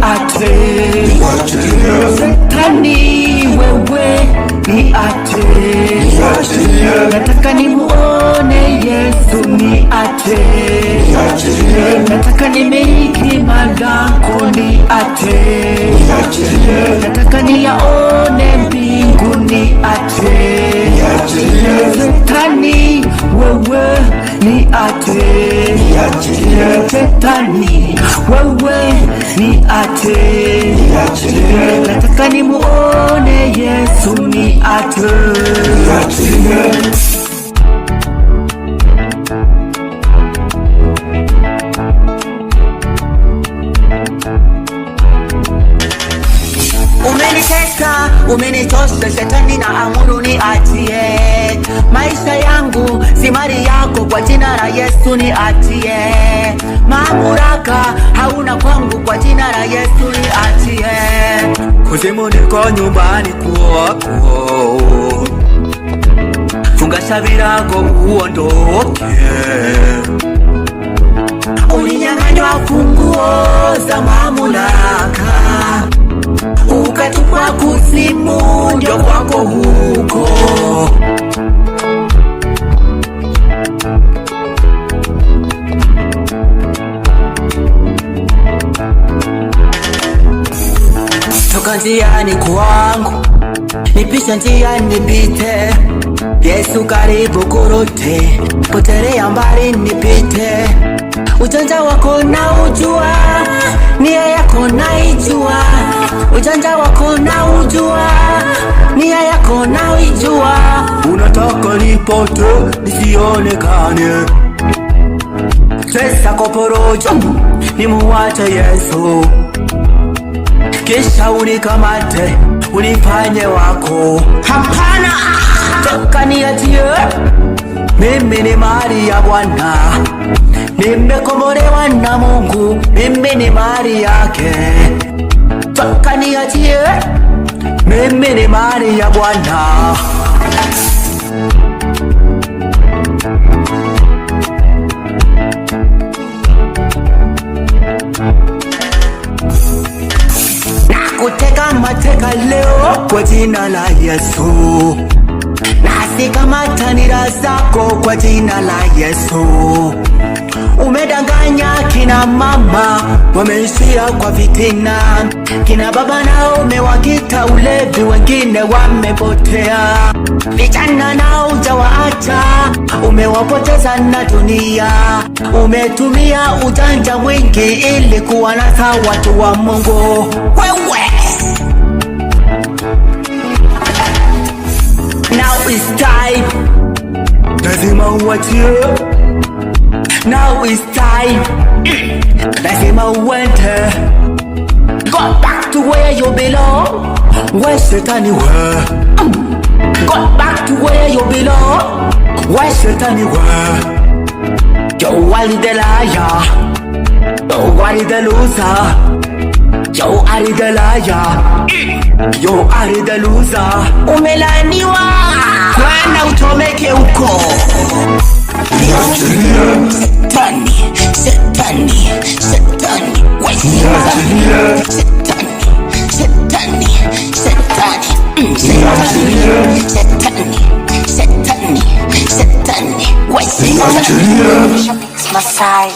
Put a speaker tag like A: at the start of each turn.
A: niache. Shetani wewe niache. Nataka nimuone Yesu niache. Nataka nimiliki malango niache. Nataka niyaone mbingu niache. Shetani wewe niache. Shetani wewe niache. Nataka nimuone Yesu niache. Umeniteka, umenitosha, shetani na amuru niachie. Maisha yangu si mali yako, kwa jina la Yesu niachie. Mamlaka hauna kwangu, kwa jina la Yesu niachie. Kuzimu niko nyumbani kwako, fungasha virago uondoke. Ulinyang'anywa funguo za mamlaka, ukatupwa kuzimu, ndio kwako huko. Toka njiani kwangu, nipisha njia nipite. Yesu karibu kurote, potelea mbali nipite. Ujanja wako na ujua, nia yako naijua. Ujanja wako na ujua, nia yako naijua. Unataka nipote nisionekane, pesa koporojo nimuache Yesu, kisha unikamate unifanye wako. Hapana, toka niachie, mimi ni mali ya Bwana. Nimekombolewa na Mungu, mimi ni mali yake. Toka niachie, mimi ni mali ya Bwana. Nakuteka mateka leo kwa jina la Yesu. Nasikamata nira zako kwa jina la Yesu. Umedanganya kina mama, wameishia kwa fitina. Kina baba nao umewakita ulevi, wengine wamepotea. Vijana nao hujawaacha, umewapoteza na dunia. Umetumia ujanja mwingi ili kuwanasa watu wa Mungu. Wewe now it's time, lazima uachie. Now it's time, lazima uende. Go back to where you belong, where Shetani were. Go back to where you belong, where Shetani were. You are the liar, you are the loser. You are the liar, you are the loser. Umelaniwa, kwenda uchomeke huko. Shetani, Shetani, Shetani, Shetani, Shetani, Shetani, Shetani, Shetani, Shetani, Shetani, Masai.